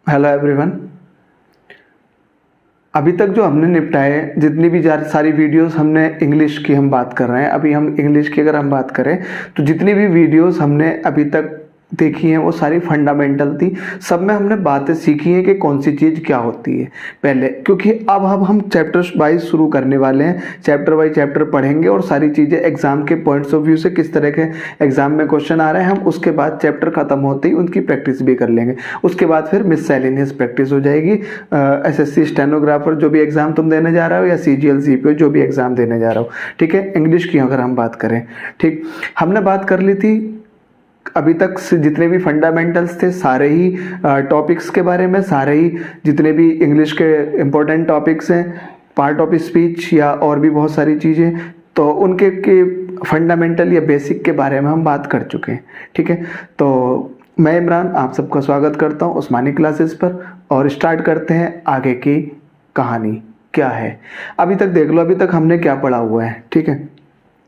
Hello everyone. अभी तक जो हमने निपटाए जितनी भी सारी वीडियोस हमने इंग्लिश की हम बात कर रहे हैं। अभी हम इंग्लिश की अगर हम बात करें तो जितनी भी वीडियोस हमने अभी तक देखी हैं वो सारी फंडामेंटल थी। सब में हमने बातें सीखी हैं कि कौन सी चीज़ क्या होती है पहले, क्योंकि अब हम चैप्टर्स वाइज शुरू करने वाले हैं। चैप्टर बाई चैप्टर पढ़ेंगे और सारी चीज़ें एग्जाम के पॉइंट्स ऑफ व्यू से किस तरह के एग्जाम में क्वेश्चन आ रहे हैं हम उसके बाद चैप्टर खत्म होते ही उनकी प्रैक्टिस भी कर लेंगे। उसके बाद फिर मिससेलेनियस प्रैक्टिस हो जाएगी। एसएससी स्टेनोग्राफर जो भी एग्जाम तुम देने जा रहे हो या सीजीएल सीपीओ जो भी एग्जाम देने जा रहे हो, ठीक है। इंग्लिश की अगर हम बात करें, ठीक, हमने बात कर ली थी अभी तक से जितने भी फंडामेंटल्स थे सारे ही टॉपिक्स के बारे में, सारे ही जितने भी इंग्लिश के इम्पोर्टेंट टॉपिक्स हैं, पार्ट ऑफ स्पीच या और भी बहुत सारी चीज़ें, तो उनके के फंडामेंटल या बेसिक के बारे में हम बात कर चुके हैं, ठीक है। तो मैं इमरान आप सबका स्वागत करता हूँ उस्मानी क्लासेस पर और स्टार्ट करते हैं आगे की कहानी क्या है। अभी तक देख लो, अभी तक हमने क्या पढ़ा हुआ है, ठीक है।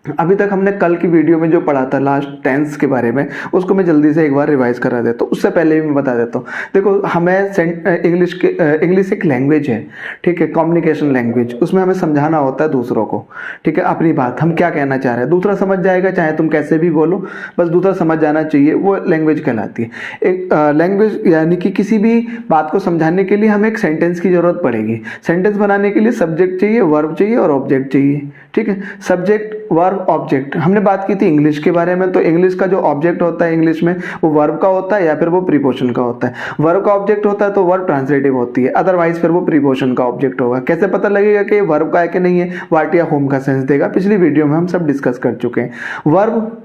अभी तक हमने कल की वीडियो में जो पढ़ा था लास्ट टेंस के बारे में, उसको मैं जल्दी से एक बार रिवाइज करा देता हूँ। उससे पहले भी मैं बता देता हूँ। देखो, हमें इंग्लिश एक लैंग्वेज है, ठीक है, कम्युनिकेशन लैंग्वेज। उसमें हमें समझाना होता है दूसरों को, ठीक है, अपनी बात हम क्या कहना चाह रहे हैं। दूसरा समझ जाएगा, चाहे तुम कैसे भी बोलो, बस दूसरा समझ जाना चाहिए, वो लैंग्वेज कहलाती है। एक लैंग्वेज यानी कि किसी भी बात को समझाने के लिए हमें एक सेंटेंस की जरूरत पड़ेगी। सेंटेंस बनाने के लिए सब्जेक्ट चाहिए, वर्ब चाहिए और ऑब्जेक्ट चाहिए, ठीक है। Subject, verb, object. हमने बात की थी इंग्लिश के बारे में, तो इंग्लिश का जो ऑब्जेक्ट होता है इंग्लिश में वो वर्ब का होता है या फिर वो प्रीपोजिशन का होता है। वर्ब का ऑब्जेक्ट होता है तो वर्ब ट्रांसलेटिव होती है, अदरवाइज फिर वो प्रीपोजिशन का ऑब्जेक्ट होगा। कैसे पता लगेगा कि वर्ब का है कि नहीं है? वाट या होम का सेंस देगा। पिछली वीडियो में हम सब डिस्कस कर चुके हैं। वर्ब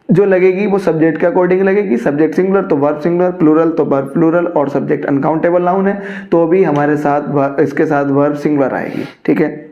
जो लगेगी वो सब्जेक्ट के अकॉर्डिंग लगेगी। सब्जेक्ट सिंगुलर तो वर्ब सिंगुलर, प्लूरल तो वर्ब प्लूरल, और सब्जेक्ट अनकाउंटेबल नाउन है तो भी हमारे साथ इसके साथ वर्ब सिंगुलर आएगी, ठीक है।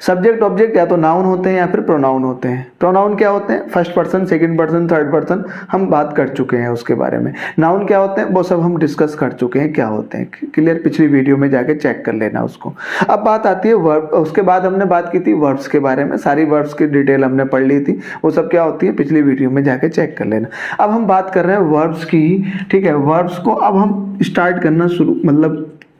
सब्जेक्ट ऑब्जेक्ट या तो नाउन होते हैं या फिर प्रोनाउन होते हैं। प्रोनाउन क्या होते हैं? First person, second person, third person, हम बात कर चुके हैं उसके बारे में। नाउन क्या होते हैं वो सब हम डिस्कस कर चुके हैं क्या होते हैं, क्लियर। पिछली वीडियो में जाके चेक कर लेना उसको। अब बात आती है वर्ब। उसके बाद हमने बात की थी वर्ब्स के बारे में, सारी वर्ब्स की डिटेल हमने पढ़ ली थी। वो सब क्या होती है पिछली वीडियो में जाके चेक कर लेना। अब हम बात कर रहे हैं वर्ब्स की, ठीक है। वर्ब्स को अब हम स्टार्ट करना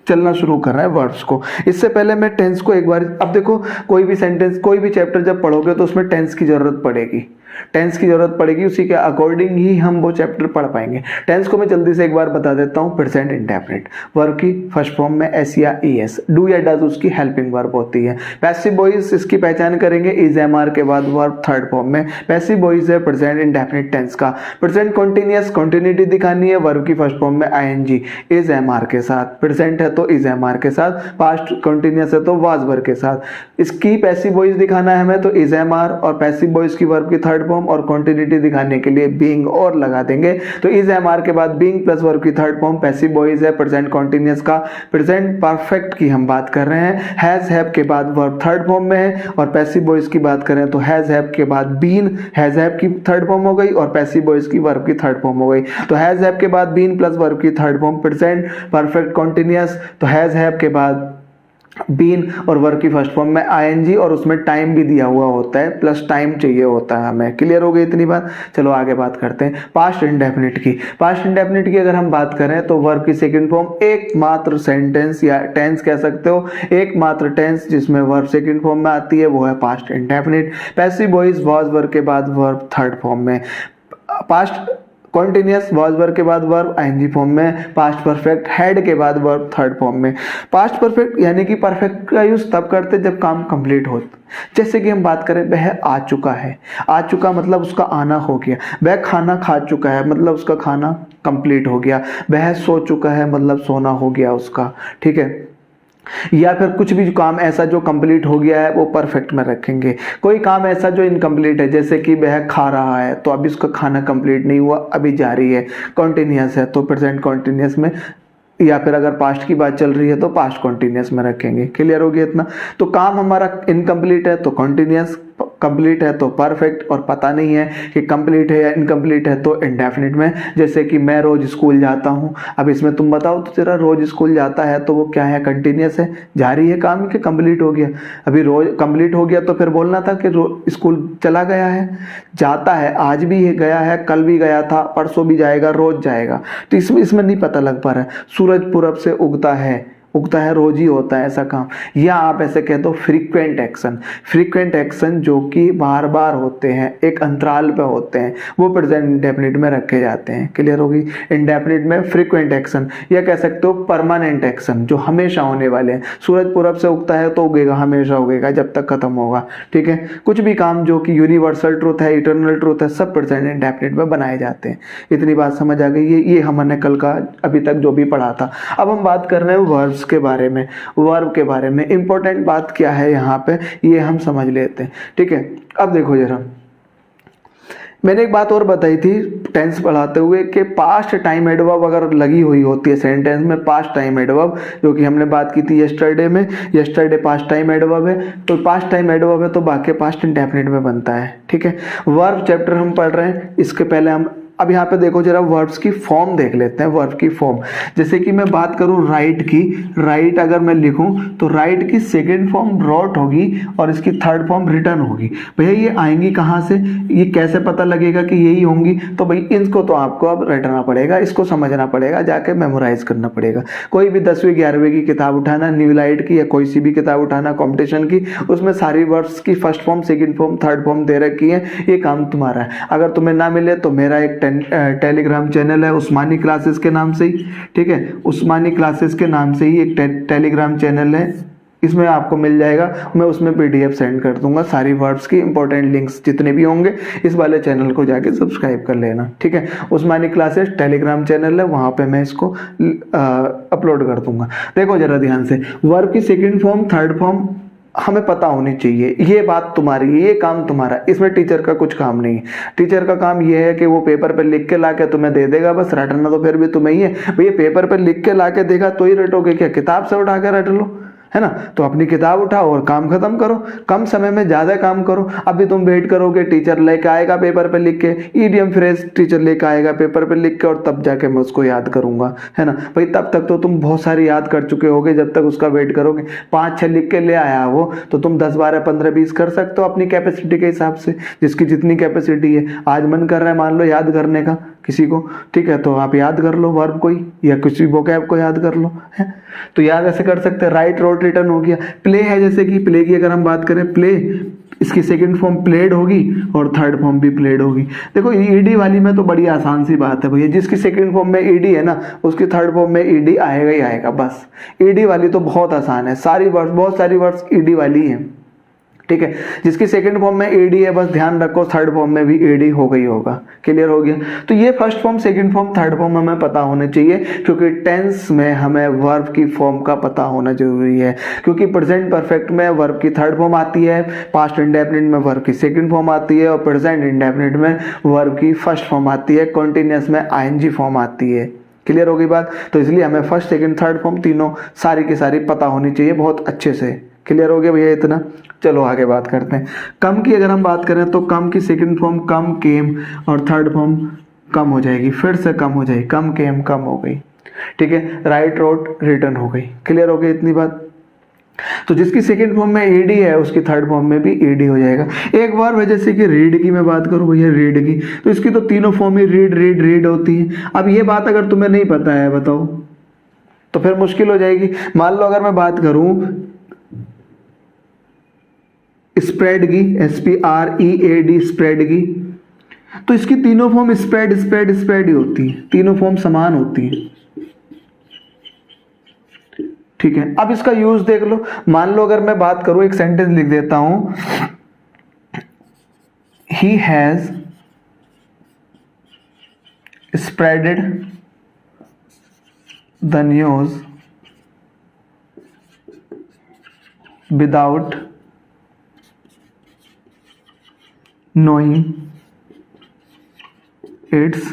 चलना शुरू कर रहा है वर्ब्स को। इससे पहले मैं टेंस को एक बार, अब देखो, कोई भी सेंटेंस, कोई भी चैप्टर जब पढ़ोगे तो उसमें टेंस की जरूरत पड़ेगी। टेंस की जरूरत पड़ेगी, उसी के अकॉर्डिंग ही हम वो चैप्टर पढ़ पाएंगे। टेंस को मैं जल्दी से एक बार बता देता हूँ। प्रेजेंट इंडेफिनिट वर्ब की फर्स्ट फॉर्म में एस या ईएस, डू या डज उसकी हेल्पिंग वर्ब होती है। पैसिव वॉइस इसकी पहचान करेंगे इज एमआर के बाद वर्ब थर्ड फॉर्म में। पैसिव वॉइस है प्रेजेंट इंडेफिनिट टेंस का। प्रेजेंट कॉन्टिन्यूअस, कॉन्टिन्यूटी दिखानी है वर्ब की फर्स्ट फॉर्म में आईएनजी इज एमआर के साथ। प्रेजेंट है तो इज एमआर के साथ, पास्ट कॉन्टिन्यूअस है तो वाज वर्ब के साथ। इसकी पैसिव वॉइस दिखाना है हमें तो इज एमआर, और पैसिव वॉइस की वर्ब की थर्ड फॉर्म और कॉन्टिन्यूटी दिखाने के लिए बीइंग और लगा देंगे तो इज एमआर के बाद बीइंग प्लस वर्ब की थर्ड फॉर्म। पैसिव वॉइस है प्रेजेंट कॉन्टिन्यूअस का। प्रेजेंट परफेक्ट की हम बात कर रहे हैं, हैज हैव के बाद वर्ब थर्ड फॉर्म में है। और पैसिव वॉइस की बात करें तो हैज हैव के बाद बीन, हैज हैव की थर्ड फॉर्म हो गई और पैसिव वॉइस की वर्ब की थर्ड फॉर्म हो गई। तो हैज हैव के बाद बीन प्लस वर्ब की third form present perfect continuous, तो हैज हैव के बाद बीन और वर्ब की फर्स्ट फॉर्म में आईएनजी, और उसमें टाइम भी दिया हुआ होता है, प्लस टाइम चाहिए होता है हमें। क्लियर हो गई इतनी बात? चलो आगे बात करते हैं पास्ट इंडेफिनिट की। पास्ट इंडेफिनिट की अगर हम बात करें तो वर्ब की सेकंड फॉर्म एकमात्र सेंटेंस या टेंस कह सकते हो, एकमात्र टेंस जिसमें वर्ब सेकंड फॉर्म में आती है वो है past indefinite. Passive voice was verb के बाद वर्ब थर्ड फॉर्म में। पास्ट कॉन्टिन्यूअस वाज वर्ब के बाद वर्ब आईएनजी फॉर्म में। पास्ट परफेक्ट हैड के बाद वर्ब थर्ड फॉर्म में। पास्ट परफेक्ट यानी कि परफेक्ट का यूज तब करते जब काम कंप्लीट हो। जैसे कि हम बात करें वह आ चुका है, आ चुका मतलब उसका आना हो गया। वह खाना खा चुका है मतलब उसका खाना कंप्लीट हो गया। वह सो चुका है मतलब सोना हो गया उसका, ठीक है। या फिर कुछ भी काम ऐसा जो कंप्लीट हो गया है वो परफेक्ट में रखेंगे। कोई काम ऐसा जो इनकम्प्लीट है, जैसे कि वह खा रहा है तो अभी उसका खाना कंप्लीट नहीं हुआ, अभी जारी है, कॉन्टिन्यूअस है तो प्रेजेंट कॉन्टिन्यूअस में, या फिर अगर पास्ट की बात चल रही है तो पास्ट कॉन्टिन्यूअस में रखेंगे। क्लियर हो गया इतना? तो काम हमारा इनकम्प्लीट है तो कॉन्टिन्यूअस, कंप्लीट है तो परफेक्ट, और पता नहीं है कि कंप्लीट है या इनकम्प्लीट है तो इंडेफिनिट में। जैसे कि मैं रोज स्कूल जाता हूँ, अब इसमें तुम बताओ तो तेरा रोज स्कूल जाता है तो वो क्या है, कंटिन्यूस है, जारी है काम के, कंप्लीट हो गया। अभी रोज कंप्लीट हो गया तो फिर बोलना था कि स्कूल चला गया है, जाता है, आज भी गया है, कल भी गया था, परसों भी जाएगा, रोज जाएगा। तो इसमें नहीं पता लग पा रहा है। सूरज पूरब से उगता है रोज ही होता है ऐसा काम। या आप ऐसे कह दो फ्रीक्वेंट एक्शन, फ्रीक्वेंट एक्शन जो कि बार बार होते हैं, एक अंतराल पे होते हैं, वो प्रेजेंट इंडेफिनिट में रखे जाते हैं। क्लियर होगी? इंडेफिनिट में फ्रीक्वेंट एक्शन, या कह सकते हो परमानेंट एक्शन, जो हमेशा होने वाले हैं। सूरज पूरब से उगता है तो उगेगा, हमेशा उगेगा जब तक खत्म होगा। ठीक है, कुछ भी काम जो कि यूनिवर्सल ट्रूथ है, इटर्नल ट्रूथ है, सब प्रेजेंट इंडेफिनिट में बनाए जाते हैं। इतनी बात समझ आ गई? ये हमने कल का अभी तक जो भी पढ़ा था। अब हम बात कर रहे हैं वर्ब्स के बारे में, वर्ब के बारे में। इंपॉर्टेंट बात क्या है यहाँ पे, ये हम समझ लेते हैं। ठीक है, अब देखो जरा, मैंने एक बात और बताई थी टेंस पढ़ाते हुए कि पास्ट टाइम एडवर्ब अगर लगी हुई होती है सेंटेंस में, पास्ट टाइम एडवर्ब, जो कि हमने बात की थी यस्टरडे में, यस्टरडे पास्ट टाइम एडवर्ब है, तो पास्ट टाइम एडवर्ब है तो बाकी पास्ट इंडेफिनिट में बनता है। ठीक है, वर्ब चैप्टर हम पढ़ रहे हैं, इसके पहले हम अब यहाँ पे देखो जरा वर्ब्स की फॉर्म देख लेते हैं। वर्ब की फॉर्म, जैसे कि मैं बात करूँ राइट की, राइट अगर मैं लिखूं तो राइट की सेकंड फॉर्म रॉट होगी और इसकी थर्ड फॉर्म रिटर्न होगी। भैया ये आएंगी कहाँ से, ये कैसे पता लगेगा कि यही होंगी? तो भाई इनको तो आपको अब रटना पड़ेगा, इसको समझना पड़ेगा, जाके मेमोराइज करना पड़ेगा। कोई भी 10वीं 11वीं की किताब उठाना, न्यू लाइट की या कोई सी भी किताब उठाना कॉम्पिटिशन की, उसमें सारी वर्ब्स की first form, second form, third form दे रखी है। ये काम तुम्हारा है। अगर तुम्हें ना मिले तो मेरा एक टेलीग्राम चैनल है उस्मानी क्लासेस के नाम से ही। ठीक है, उस्मानी क्लासेस के नाम से ही एक टेलीग्राम चैनल है, इसमें आपको मिल जाएगा। मैं उसमें पीडीएफ सेंड कर दूंगा सारी वर्ड्स की, इंपॉर्टेंट लिंक्स जितने भी होंगे। इस वाले चैनल को जाके सब्सक्राइब कर लेना। ठीक है, उस्मानी क्लासेस टेलीग्राम चैनल है, वहां पे मैं इसको अपलोड कर दूंगा। देखो जरा ध्यान से, वर्ब की सेकंड फॉर्म, थर्ड फॉर्म हमें पता होनी चाहिए। ये बात तुम्हारी है, ये काम तुम्हारा, इसमें टीचर का कुछ काम नहीं है। टीचर का काम ये है कि वो पेपर पे लिख के लाके तुम्हें दे देगा, बस रटना तो फिर भी तुम्हें ही है। भैया पेपर पे लिख के लाके देगा तो ही रटोगे क्या? किताब से उठा के रट लो, है ना? तो अपनी किताब उठाओ और काम खत्म करो, कम समय में ज्यादा काम करो। अभी तुम वेट करोगे टीचर लेके आएगा पेपर पे लिख के, ईडियम फ्रेज टीचर लेके आएगा पेपर पे लिख के, और तब जाके मैं उसको याद करूंगा, है ना? भाई तब तक तो तुम बहुत सारी याद कर चुके होगे। जब तक उसका वेट करोगे, 5-6 लिख के ले आया वो, तो तुम 10, 12, 15, 20 कर सकते हो अपनी कैपेसिटी के हिसाब से, जिसकी जितनी कैपेसिटी है। आज मन कर रहा है मान लो याद करने का किसी को, ठीक है, तो आप याद कर लो वर्ब कोई या किसी वोकैब को याद कर लो, है? तो याद ऐसे कर सकते हैं। राइट, रोट, रिटर्न हो गया। प्ले है, जैसे कि प्ले की अगर हम बात करें, प्ले, इसकी सेकंड फॉर्म प्लेड होगी और थर्ड फॉर्म भी प्लेड होगी। देखो ईडी वाली में तो बड़ी आसान सी बात है भैया, जिसकी सेकंड फॉर्म में ईडी है ना, उसकी थर्ड फॉर्म में ईडी आएगा ही आएगा। बस ईडी वाली तो बहुत आसान है, सारी वर्ड्स, बहुत सारी वर्ड्स ईडी वाली है। ठीक है, जिसकी सेकंड फॉर्म में एडी है, बस ध्यान रखो थर्ड फॉर्म में भी एडी हो गई होगा। क्लियर हो गया? तो ये first form, second form, third form हमें पता होने चाहिए, क्योंकि टेंस में हमें वर्ब की फॉर्म का पता होना जरूरी है। क्योंकि प्रेजेंट परफेक्ट में वर्ब की थर्ड फॉर्म आती है, पास्ट इंडेफिनिट में वर्ब की सेकंड फॉर्म आती है, और प्रेजेंट इंडेफिनिट में वर्ब की फर्स्ट फॉर्म आती है, कॉन्टिन्यूअस में आईएनजी फॉर्म आती है। क्लियर हो गई बात? तो इसलिए हमें फर्स्ट, सेकंड, थर्ड फॉर्म तीनों सारी की सारी पता होनी चाहिए बहुत अच्छे से। क्लियर हो गया भैया इतना? चलो आगे बात करते हैं। कम की अगर हम बात करें तो कम की सेकंड फॉर्म कम, केम, और थर्ड फॉर्म कम हो जाएगी, फिर से कम हो जाएगी, कम, केम, कम हो गई। ठीक है, राइट, रोट, रिटर्न हो गई। क्लियर हो गई इतनी बात? तो जिसकी सेकंड फॉर्म में ईडी है उसकी थर्ड फॉर्म में भी ईडी हो जाएगा। एक बार जैसे कि रीड की मैं बात करूं भैया, रीड की, तो इसकी तो तीनों फॉर्म ही रीड, रीड, रीड होती है। अब ये बात अगर तुम्हें नहीं पता है बताओ तो फिर मुश्किल हो जाएगी। मान लो अगर मैं बात करूं स्प्रेड की, SPREAD, स्प्रेड की, तो इसकी तीनों फॉर्म स्प्रेड, स्प्रेड, स्प्रेड ही होती है, तीनों फॉर्म समान होती है। ठीक है, अब इसका यूज देख लो। मान लो अगर मैं बात करूं, एक सेंटेंस लिख देता हूं, he has spreaded the news without knowing its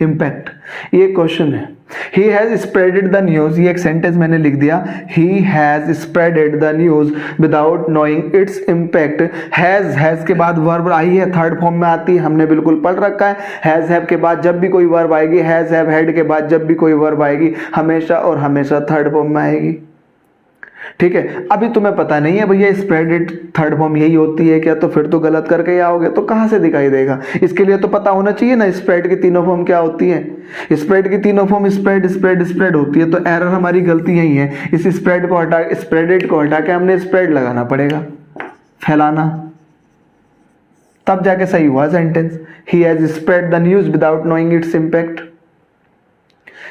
impact। ये क्वेश्चन है he has spreaded the news, ये एक सेंटेंस मैंने लिख दिया, he has spreaded the news without knowing its impact. Has के बाद वर्ब आई है, थर्ड फॉर्म में आती है, हमने बिल्कुल पढ़ रखा है। हैज हैव के बाद जब भी कोई वर्ब आएगी, हैज हैव हैड के बाद जब भी कोई वर्ब आएगी, हमेशा और हमेशा थर्ड फॉर्म में आएगी। ठीक है, अभी तुम्हें पता नहीं है भैया स्प्रेडेड थर्ड फॉर्म यही होती है क्या, तो फिर तो गलत करके ही आओगे, तो कहां से दिखाई देगा? इसके लिए तो पता होना चाहिए ना स्प्रेड की तीनों फॉर्म क्या होती है। स्प्रेड की तीनों फॉर्म स्प्रेड स्प्रेड स्प्रेड होती है, तो एरर हमारी गलती यही है, इस स्प्रेड को हटा, स्प्रेडेड को हटा के हमने स्प्रेड लगाना पड़ेगा, फैलाना, तब जाके सही हुआ sentence. He has spread the news without knowing its impact.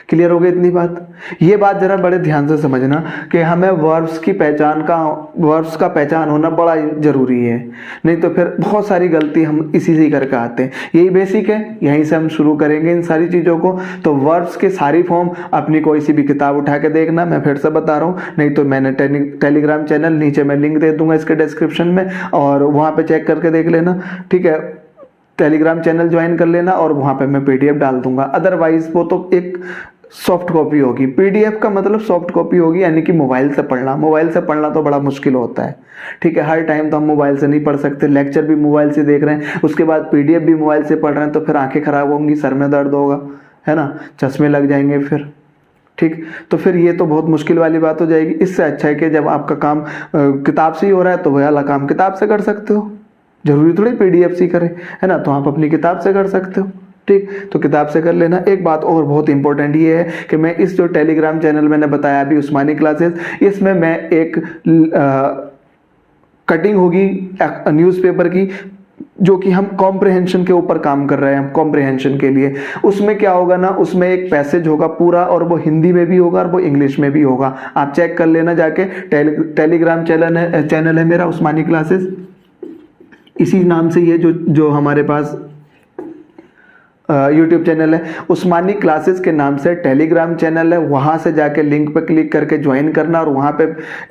Clear हो गई इतनी बात? ये बात जरा बड़े ध्यान से समझना कि हमें वर्ब्स का पहचान होना बड़ा जरूरी है, नहीं तो फिर बहुत सारी गलती हम इसी से ही करके आते हैं। यही बेसिक है, यहीं से हम शुरू करेंगे इन सारी चीज़ों को। तो वर्ब्स के सारी फॉर्म अपनी कोई सी भी किताब उठा के देखना, मैं फिर से बता रहा हूँ, नहीं तो मैंने टेलीग्राम चैनल नीचे मैं लिंक दे दूंगा इसके डिस्क्रिप्शन में, और वहाँ पे चेक करके देख लेना। ठीक है, टेलीग्राम चैनल ज्वाइन कर लेना और वहाँ पे मैं पीडीएफ डाल दूंगा। अदरवाइज वो तो एक सॉफ्ट कॉपी होगी, पीडीएफ का मतलब सॉफ्ट कॉपी होगी, यानी कि मोबाइल से पढ़ना। मोबाइल से पढ़ना तो बड़ा मुश्किल होता है। ठीक है, हर टाइम तो हम मोबाइल से नहीं पढ़ सकते, लेक्चर भी मोबाइल से देख रहे हैं, उसके बाद पीडीएफ भी मोबाइल से पढ़ रहे हैं, तो फिर आंखें खराब होंगी, सर में दर्द होगा, है ना, चश्मे लग जाएंगे फिर। ठीक, तो फिर ये तो बहुत मुश्किल वाली बात हो जाएगी। इससे अच्छा है कि जब आपका काम किताब से ही हो रहा है तो वह वाला काम किताब से कर सकते हो, जरूरी थोड़ी पीडीएफ से करें, है ना, तो आप अपनी किताब से कर सकते हो। ठीक, तो किताब से कर लेना। एक बात और बहुत इंपॉर्टेंट ये है कि मैं इस जो टेलीग्राम चैनल मैंने बताया अभी उस्मानी क्लासेस, इसमें मैं एक कटिंग होगी न्यूज़पेपर की, जो कि हम कॉम्प्रिहेंशन के ऊपर काम कर रहे हैं, कॉम्प्रिहेंशन के लिए। उसमें क्या होगा ना, उसमें एक पैसेज होगा पूरा, और वो हिंदी में भी होगा और वो इंग्लिश में भी होगा। आप चेक कर लेना जाके, टेलीग्राम चैनल है मेरा उस्मानी क्लासेस, इसी नाम से ये जो हमारे पास यूट्यूब चैनल है, उस्मानी क्लासेस के नाम से टेलीग्राम चैनल है। वहाँ से जाके लिंक पे क्लिक करके ज्वाइन करना, और वहाँ पे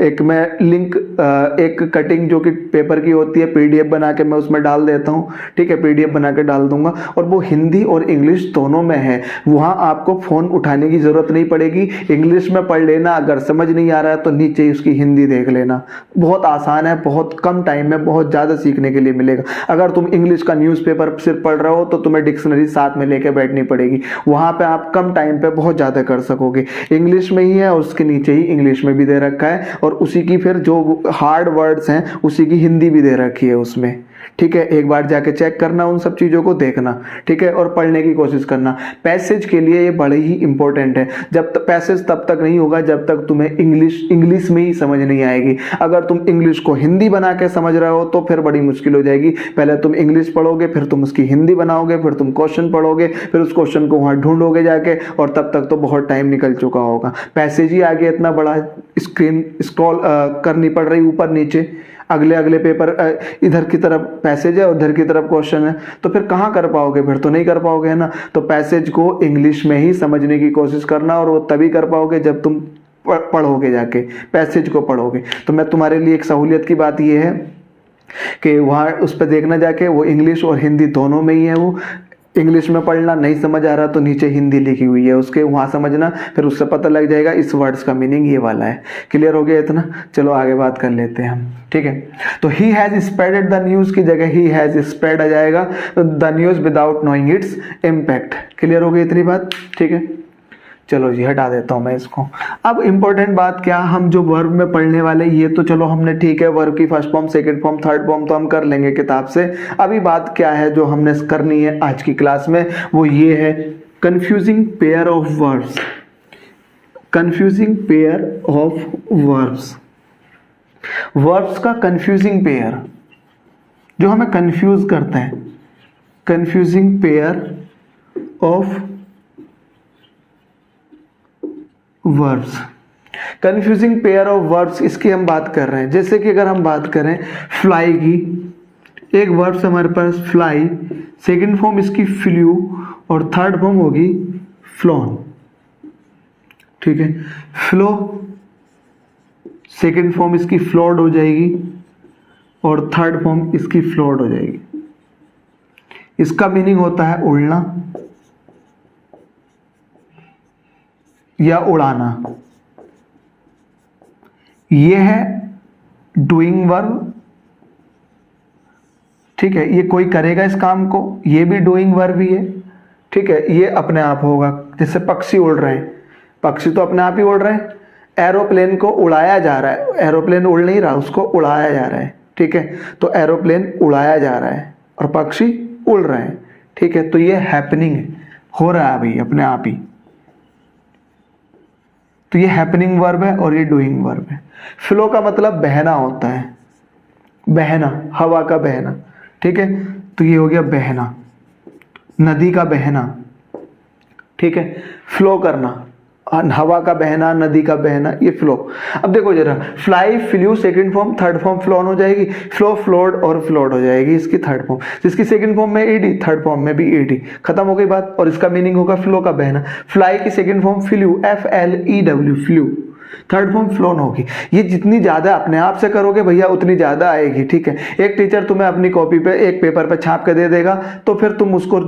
एक मैं लिंक एक कटिंग जो कि पेपर की होती है, पीडीएफ बना के मैं उसमें डाल देता हूँ। ठीक है, पीडीएफ बना के डाल दूंगा, और वो हिंदी और इंग्लिश दोनों में है। वहाँ आपको फ़ोन उठाने की ज़रूरत नहीं पड़ेगी, इंग्लिश में पढ़ लेना, अगर समझ नहीं आ रहा है तो नीचे ही उसकी हिंदी देख लेना। बहुत आसान है, बहुत कम टाइम में बहुत ज़्यादा सीखने के लिए मिलेगा। अगर तुम इंग्लिश का न्यूज़पेपर सिर्फ पढ़ रहे हो तो तुम्हें डिक्शनरी में लेके बैठनी पड़ेगी, वहां पे आप कम टाइम पे बहुत ज्यादा कर सकोगे। इंग्लिश में ही है और उसके नीचे ही इंग्लिश में भी दे रखा है, और उसी की फिर जो हार्ड वर्ड्स हैं उसी की हिंदी भी दे रखी है उसमें। ठीक है, एक बार जाके चेक करना, उन सब चीजों को देखना। ठीक है, और पढ़ने की कोशिश करना। पैसेज के लिए ये बड़े ही इंपॉर्टेंट है। जब तक पैसेज तब तक नहीं होगा जब तक तुम्हें इंग्लिश में ही समझ नहीं आएगी। अगर तुम इंग्लिश को हिंदी बना के समझ रहे हो तो फिर बड़ी मुश्किल हो जाएगी। पहले तुम इंग्लिश पढ़ोगे, फिर तुम उसकी हिंदी बनाओगे, फिर तुम क्वेश्चन पढ़ोगे, फिर उस क्वेश्चन को वहां ढूंढोगे जाके, और तब तक तो बहुत टाइम निकल चुका होगा। पैसेज ही आगे इतना बड़ा स्क्रीन स्क्रॉल करनी पड़ रही ऊपर नीचे, अगले पेपर इधर की तरफ पैसेज है और इधर की तरफ क्वेश्चन है, तो फिर कहाँ कर पाओगे? फिर तो नहीं कर पाओगे, है ना। तो पैसेज को इंग्लिश में ही समझने की कोशिश करना, और वो तभी कर पाओगे जब तुम पढ़ोगे जाके, पैसेज को पढ़ोगे। तो मैं तुम्हारे लिए एक सहूलियत की बात ये है कि वहाँ उस पर देखना जाके, वो इंग्लिश और हिंदी दोनों में ही है। वो इंग्लिश में पढ़ना, नहीं समझ आ रहा तो नीचे हिंदी लिखी हुई है उसके, वहाँ समझना, फिर उससे पता लग जाएगा इस वर्ड्स का मीनिंग ये वाला है। क्लियर हो गया इतना? चलो आगे बात कर लेते हैं हम। ठीक है, तो he has spreaded the news की जगह ही हैज स्प्रेड आ जाएगा, the news without knowing its impact. Clear हो गई इतनी बात? ठीक है, चलो जी हटा देता हूं मैं इसको। अब इंपॉर्टेंट बात क्या, हम जो वर्ब में पढ़ने वाले, ये तो चलो हमने ठीक है, वर्ब की first form, second form, third form तो हम कर लेंगे किताब से। अभी बात क्या है जो हमने करनी है आज की क्लास में, वो ये है confusing pair of verbs. Confusing pair of verbs, verbs का कंफ्यूजिंग पेयर जो हमें कंफ्यूज करते हैं, confusing pair of verbs. Confusing pair of verbs, इसकी हम बात कर रहे हैं। जैसे कि अगर हम बात करें फ्लाई की, एक वर्ब्स हमारे पास फ्लाई, सेकंड फॉर्म इसकी फ्लू, और थर्ड फॉर्म होगी फ्लोन। ठीक है, फ्लो सेकंड फॉर्म इसकी फ्लोड हो जाएगी, और थर्ड फॉर्म इसकी फ्लोड हो जाएगी। इसका मीनिंग होता है उड़ना, या उड़ाना, ये है डूइंग वर्ब। ठीक है, ये कोई करेगा इस काम को, ये भी डूइंग वर्ब ही है। ठीक है, ये अपने आप होगा। जैसे पक्षी उड़ रहे हैं, पक्षी तो अपने आप ही उड़ रहे हैं। एरोप्लेन को उड़ाया जा रहा है, एरोप्लेन उड़ नहीं रहा, उसको उड़ाया जा रहा है। ठीक है, तो एरोप्लेन उड़ाया जा रहा है और पक्षी उड़ रहे हैं। ठीक है, तो ये हैपनिंग है, हो रहा है भाई अपने आप ही। तो ये हैपनिंग वर्ब है और ये डूइंग वर्ब है। फ्लो का मतलब बहना होता है, बहना, हवा का बहना। ठीक है, तो ये हो गया बहना, नदी का बहना। ठीक है, फ्लो करना, हवा का बहना, नदी का बहना, ये फ्लो। अब देखो जरा, fly, flu second form, third form phloem हो जाएगी, फ्लो, फ्लोड और फ्लोड हो जाएगी इसकी थर्ड फॉर्म। जिसकी सेकंड फॉर्म में ईडी, थर्ड फॉर्म में भी ईडी, खत्म हो गई बात। और इसका मीनिंग होगा फ्लो का बहना। फ्लाई की second form flu, FLEW, flu, third form phloem होगी। ये जितनी ज्यादा अपने आप से करोगे भैया उतनी ज्यादा आएगी। ठीक है, एक टीचर तुम्हें अपनी कॉपी पे एक पेपर पे छाप के दे देगा, तो फिर तुम उसको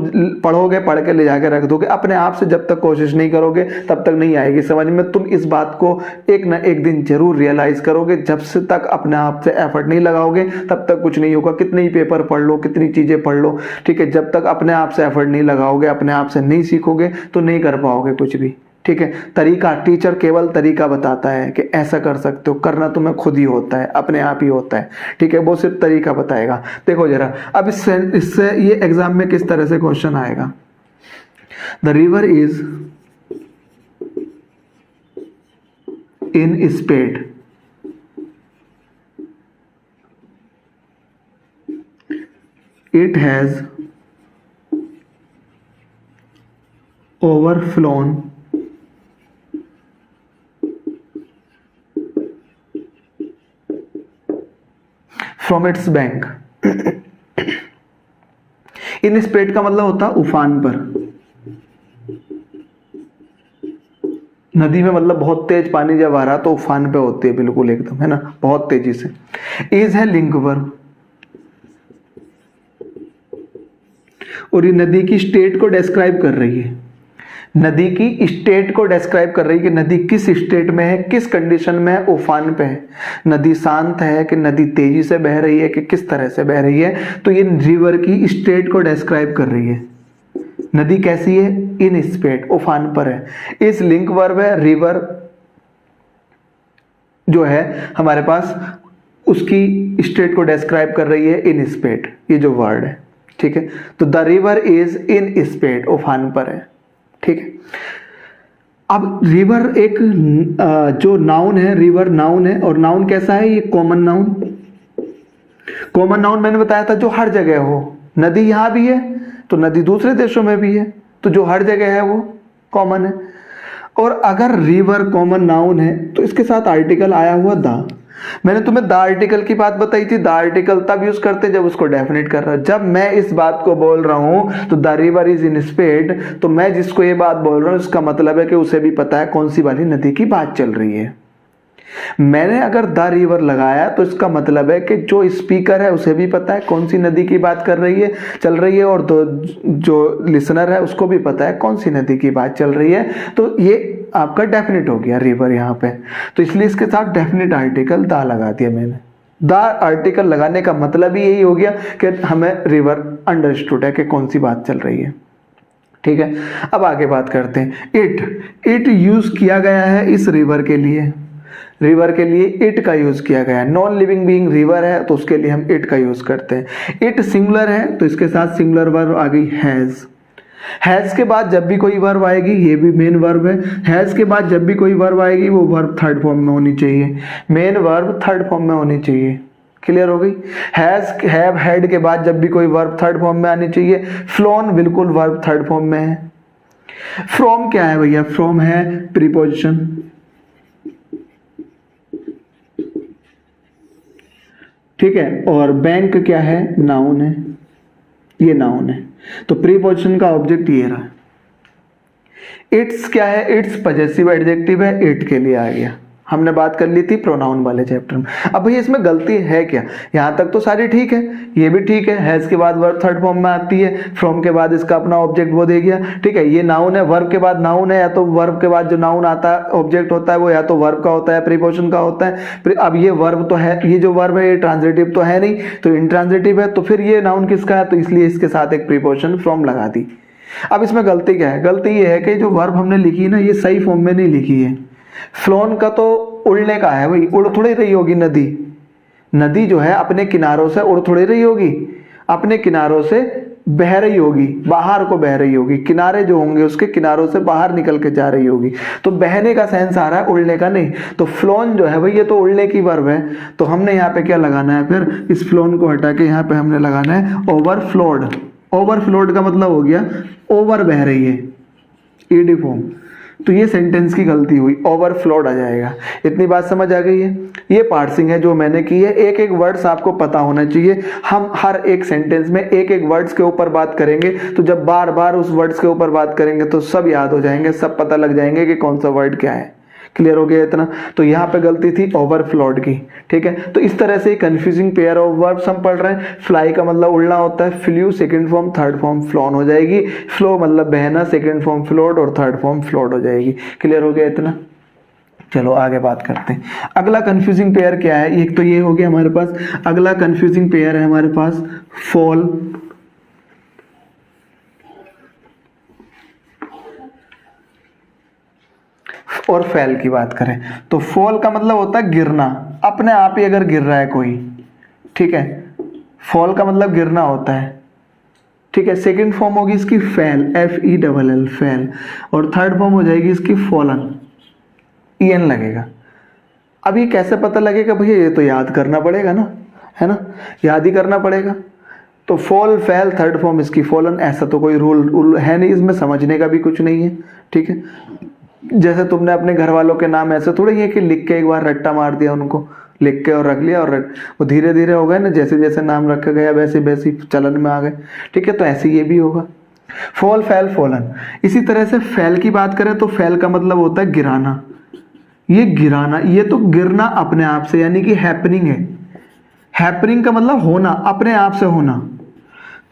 पढ़ोगे, पढ़ के ले जाके रख दोगे। अपने आप से जब तक कोशिश नहीं करोगे तब तक नहीं आएगी समझ में। तुम इस बात को एक ना एक दिन जरूर रियलाइज करोगे। जब से तक अपने आप से एफर्ट नहीं लगाओगे तब तक कुछ नहीं होगा। कितने ही पेपर पढ़ लो, कितनी चीजें पढ़ लो, ठीक है, जब तक अपने आप से एफर्ट नहीं लगाओगे, अपने आप से नहीं सीखोगे तो नहीं कर पाओगे कुछ भी। ठीक है, तरीका, टीचर केवल तरीका बताता है कि ऐसा कर सकते हो, करना तुम्हें खुद ही होता है, अपने आप ही होता है। ठीक है, वो सिर्फ तरीका बताएगा। देखो जरा, अब इससे ये एग्जाम में किस तरह से क्वेश्चन आएगा। The river is in spate, it has overflown from its bank। In spate का मतलब होता है उफान पर। नदी में मतलब बहुत तेज पानी जब आ रहा तो उफान पे होती है, बिल्कुल एकदम, है ना, बहुत तेजी से। इज है लिंक वर्ब और ये नदी की स्टेट को डिस्क्राइब कर रही है। नदी की स्टेट को डिस्क्राइब कर रही है कि नदी किस स्टेट में है, किस कंडीशन में है, उफान पे है। नदी शांत है कि नदी तेजी से बह रही है कि किस तरह से बह रही है। तो ये रिवर की स्टेट को डिस्क्राइब कर रही है। नदी कैसी है, इन स्पेड, उफान पर है। इस लिंक वर्ब है, रिवर जो है हमारे पास उसकी स्टेट को डिस्क्राइब कर रही है, इन स्पेड, ये जो वर्ड है। ठीक है, तो the river is in spate, उफान पर है। ठीक है, अब रिवर एक जो नाउन है, रिवर नाउन है, और नाउन कैसा है, ये कॉमन नाउन। कॉमन नाउन मैंने बताया था जो हर जगह हो। नदी यहां भी है तो नदी दूसरे देशों में भी है, तो जो हर जगह है वो कॉमन है। और अगर रिवर कॉमन नाउन है तो इसके साथ आर्टिकल आया हुआ द। मैंने तुम्हें द आर्टिकल की बात बताई थी। द आर्टिकल तब यूज करते जब उसको डेफिनेट कर रहा है। जब मैं इस बात को बोल रहा हूं तो the river is in spate, तो मैं जिसको ये बात बोल रहा हूं इसका मतलब है कि उसे भी पता है कौन सी वाली नदी की बात चल रही है। मैंने अगर द रिवर लगाया तो इसका मतलब है कि जो स्पीकर है उसे भी पता है कौन सी नदी की बात कर रही है, चल रही है, और जो लिसनर है उसको भी पता है कौन सी नदी की बात चल रही है। तो ये आपका डेफिनेट हो गया रिवर यहाँ पे। तो इसलिए इसके साथ डेफिनेट आर्टिकल द लगा दिया मैंने। द आर्टिकल लगाने का मतलब ही यही हो गया कि हमें रिवर अंडरस्टूड है कि कौन सी बात चल रही है। ठीक है, अब आगे बात करते हैं। इट यूज किया गया है इस रिवर के लिए। रिवर के लिए इट का यूज किया गया है। नॉन लिविंग बीइंग रिवर है तो उसके लिए हम इट का यूज करते हैं। इट सिंगुलर है तो इसके साथ सिंगुलर वर्ब आ गई हैज। हैज के बाद जब भी कोई वर्ब आएगी, ये भी मेन वर्ब है, हैज के बाद जब भी कोई वर्ब आएगी वो वर्ब थर्ड फॉर्म में होनी चाहिए। मेन वर्ब थर्ड फॉर्म में होनी चाहिए। क्लियर हो गई। हैज, हैव, हैड के बाद जब भी कोई वर्ब थर्ड फॉर्म में आनी चाहिए। फ्लोन बिल्कुल वर्ब थर्ड फॉर्म में है। फ्रॉम क्या है भैया, फ्रॉम है प्रीपोजिशन। ठीक है, और बैंक क्या है, नाउन है, ये नाउन है। तो प्रीपोजिशन का ऑब्जेक्ट ये रहा। इट्स क्या है, इट्स पजेसिव एडजेक्टिव है, इट के लिए आ गया। हमने बात कर ली थी प्रोनाउन वाले चैप्टर में। अब भाई इसमें गलती है क्या? यहाँ तक तो सारी ठीक है, ये भी ठीक है, हैज के बाद वर्ब थर्ड फॉर्म में आती है, फ्रॉम के बाद इसका अपना ऑब्जेक्ट वो दे गया, ठीक है, ये नाउन है, वर्ब के बाद नाउन है, या तो वर्ब के बाद जो नाउन आता है ऑब्जेक्ट होता है वो या तो वर्ब का होता है प्रीपोजिशन का होता है। अब ये वर्ब तो है, ये जो वर्ब है ये ट्रांजिटिव तो है नहीं, तो इंट्रांजिटिव है, तो फिर ये नाउन किसका है, तो इसलिए इसके साथ एक प्रीपोजिशन फ्रॉम लगा दी। अब इसमें गलती क्या है? गलती ये है कि जो वर्ब हमने लिखी ना ये सही फॉर्म में नहीं लिखी है। फ्लोन का तो उड़ने का है भाई, उड़ थोड़ी रही होगी नदी। नदी जो है अपने किनारों से उड़ थोड़ी रही होगी, अपने किनारों से बह रही होगी, बाहर को बह रही होगी, किनारे जो होंगे उसके किनारों से बाहर निकल के जा रही होगी, तो बहने का सेंस आ रहा है, उड़ने का नहीं। तो फ्लोन जो है भाई ये तो उड़ने की वर्ब है, तो हमने यहाँ पे क्या लगाना है, फिर इस फ्लोन को हटा के यहाँ पे हमने लगाना है ओवरफ्लोड। ओवरफ्लोड का मतलब हो गया ओवर बह रही है, ईडी फॉर्म। तो ये सेंटेंस की गलती हुई, ओवरफ्लोड आ जाएगा। इतनी बात समझ आ गई है? ये पार्सिंग है जो मैंने की है। एक एक वर्ड्स आपको पता होना चाहिए। हम हर एक सेंटेंस में एक एक वर्ड्स के ऊपर बात करेंगे, तो जब बार बार उस वर्ड्स के ऊपर बात करेंगे तो सब याद हो जाएंगे, सब पता लग जाएंगे कि कौन सा वर्ड क्या है। क्लियर हो गया इतना? तो यहाँ पे गलती थी ओवरफ्लोड की, ठीक है। तो इस तरह से कंफ्यूजिंग पेयर ऑफ वर्ब्स हम पढ़ रहे हैं। फ्लाई का मतलब उड़ना होता है, flu second form, third form phloem हो जाएगी। फ्लो मतलब बहना, सेकंड फॉर्म फ्लोड और थर्ड फॉर्म फ्लोड हो जाएगी। क्लियर हो गया इतना? चलो आगे बात करते हैं। अगला कंफ्यूजिंग पेयर क्या है? एक तो ये हो गया हमारे पास। अगला कंफ्यूजिंग पेयर है हमारे पास फॉल और फेल की बात करें तो फॉल का मतलब होता है गिरना, अपने आप ही अगर गिर रहा है कोई, ठीक है, फॉल का मतलब गिरना होता है, ठीक है। सेकंड फॉर्म होगी इसकी फेल, FELL फेल, और थर्ड फॉर्म हो जाएगी इसकी फॉलन, EN लगेगा। अब ये कैसे पता लगेगा भैया? ये तो याद करना पड़ेगा ना, है ना, याद ही करना पड़ेगा। तो फॉल फेल थर्ड फॉर्म इसकी फॉलन, ऐसा तो कोई रूल है नहीं, इसमें समझने का भी कुछ नहीं है, ठीक है। जैसे तुमने अपने घर वालों के नाम ऐसे थोड़े ही है कि लिख के एक बार रट्टा मार दिया, उनको लिख के और रख लिया, और वो धीरे धीरे हो गए ना, जैसे जैसे नाम रखा गया वैसे वैसे चलन में आ गए, ठीक है। तो ऐसे ये भी होगा, फॉल फेल फॉलन। इसी तरह से फेल की बात करें तो फेल का मतलब होता है गिराना। ये गिराना, ये तो गिरना अपने आप से, यानी कि हैपनिंग है। हैपनिंग का मतलब होना, अपने आप से होना।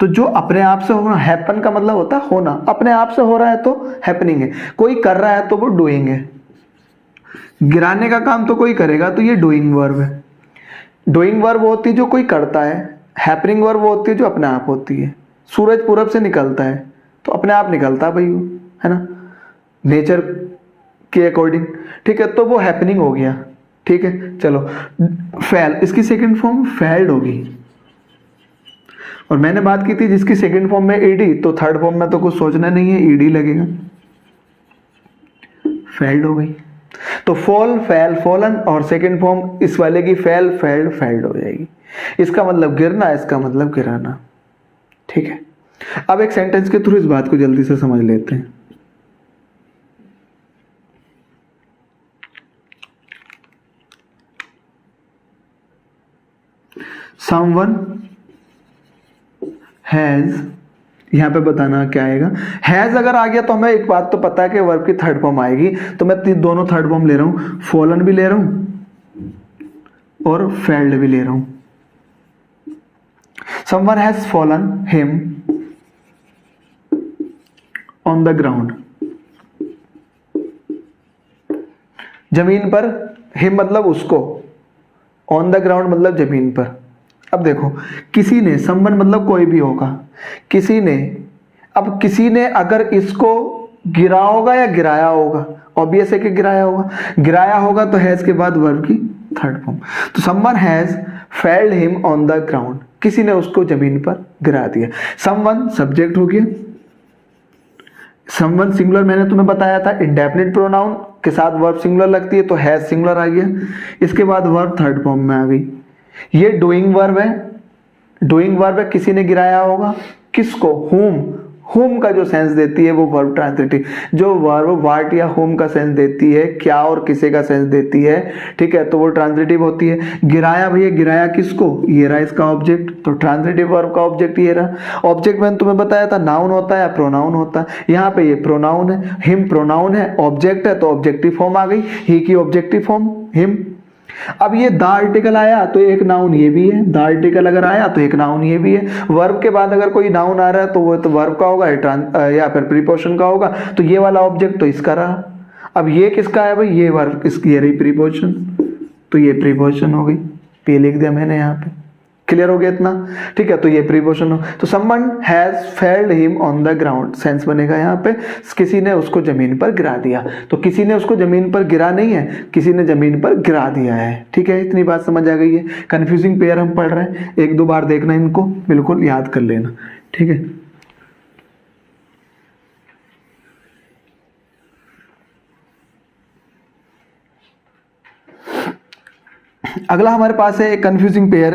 तो जो अपने आप से होना, हैपन का मतलब होता है होना, अपने आप से हो रहा है तो हैपनिंग है। कोई कर रहा है तो वो डूइंग है। गिराने का काम तो कोई करेगा तो ये डूइंग वर्ब है। डूइंग वर्ब होती है जो कोई करता है, हैपनिंग वर्ब होती है जो अपने आप होती है। सूरज पूरब से निकलता है तो अपने आप निकलता है भाई, है ना, नेचर के अकॉर्डिंग, ठीक है। तो वो हैपनिंग हो गया, ठीक है। चलो फेल, इसकी सेकंड फॉर्म फेल्ड होगी, और मैंने बात की थी जिसकी सेकंड फॉर्म में ईडी, तो थर्ड फॉर्म में तो कुछ सोचना नहीं है, ईडी लगेगा, फेल्ड हो गई। तो फॉल फेल फॉलन, और सेकंड फॉर्म इस वाले की फेल फेल्ड फेल्ड हो जाएगी। इसका मतलब गिरना, इसका मतलब गिराना, ठीक है। अब एक सेंटेंस के थ्रू इस बात को जल्दी से समझ लेते हैं। समवन हैज, यहां पे बताना क्या आएगा। हैज अगर आ गया तो हमें एक बात तो पता है कि वर्ब की थर्ड फॉर्म आएगी, तो मैं दोनों थर्ड फॉर्म ले रहा हूं, फॉलन भी ले रहा हूं और फेल्ड भी ले रहा हूं। Someone has fallen him on the ground, जमीन पर, हिम मतलब उसको, ऑन द ग्राउंड मतलब जमीन पर। अब देखो, किसी ने, समवन मतलब कोई भी होगा, किसी ने, अब किसी ने अगर इसको गिरा होगा या गिराया होगा, ऑब्वियस है कि गिराया होगा। गिराया होगा तो हैज के बाद वर्ब की थर्ड फॉर्म। तो someone has failed him on the ground, किसी ने उसको जमीन पर गिरा दिया। समवन सब्जेक्ट हो गया, समवन सिंगुलर मैंने तुम्हें बताया था, इंडेफिनिट प्रोनाउन के साथ वर्ब सिंगुलर लगती है, तो हैज सिंगुलर आ गया। इसके बाद वर्ब थर्ड फॉर्म में आ गई। ये डूइंग वर्ब है, डूइंग वर्ब है, किसी ने गिराया होगा, किसको, होम। होम का जो सेंस देती है वो वर्ब ट्रांसिटिव, जो वर्ब व्हाट या होम का सेंस देती है, क्या और किसे का सेंस देती है, ठीक है, तो वो ट्रांसिटिव होती है। गिराया भैया, गिराया किसको, ये रहा इसका ऑब्जेक्ट, तो ट्रांसिटिव वर्ब का ऑब्जेक्ट ये रहा। ऑब्जेक्ट मैंने तुम्हें बताया था नाउन होता है या प्रोनाउन होता है, यहाँ पे ये प्रोनाउन है, हिम प्रोनाउन है, ऑब्जेक्ट है तो ऑब्जेक्टिव फॉर्म आ गई, ही की ऑब्जेक्टिव फॉर्म, हिम। अब ये द आर्टिकल आया तो एक नाउन ये भी है, द आर्टिकल अगर आया तो एक नाउन ये भी है। वर्ब के बाद अगर कोई नाउन आ रहा है तो वो तो वर्ब का होगा या फिर प्रीपोजिशन का होगा, तो ये वाला ऑब्जेक्ट तो इसका रहा। अब ये किसका है भाई, ये वर्ब, इसकी ये रही प्रीपोजिशन, तो ये प्रीपोजिशन हो गई, पे लिख दिया मैंने यहाँ पे। क्लियर हो गया इतना, ठीक है। तो ये प्रीपोजिशन हो, तो someone has failed him on the ground, sense बनेगा यहाँ पे, किसी ने उसको जमीन पर गिरा दिया। तो किसी ने उसको जमीन पर गिरा नहीं है, किसी ने जमीन पर गिरा दिया है, ठीक है। इतनी बात समझ आ गई है। कंफ्यूजिंग पेयर हम पढ़ रहे हैं, एक दो बार देखना, इनको बिल्कुल याद कर लेना, ठीक है। अगला हमारे पास है एक confusing pair,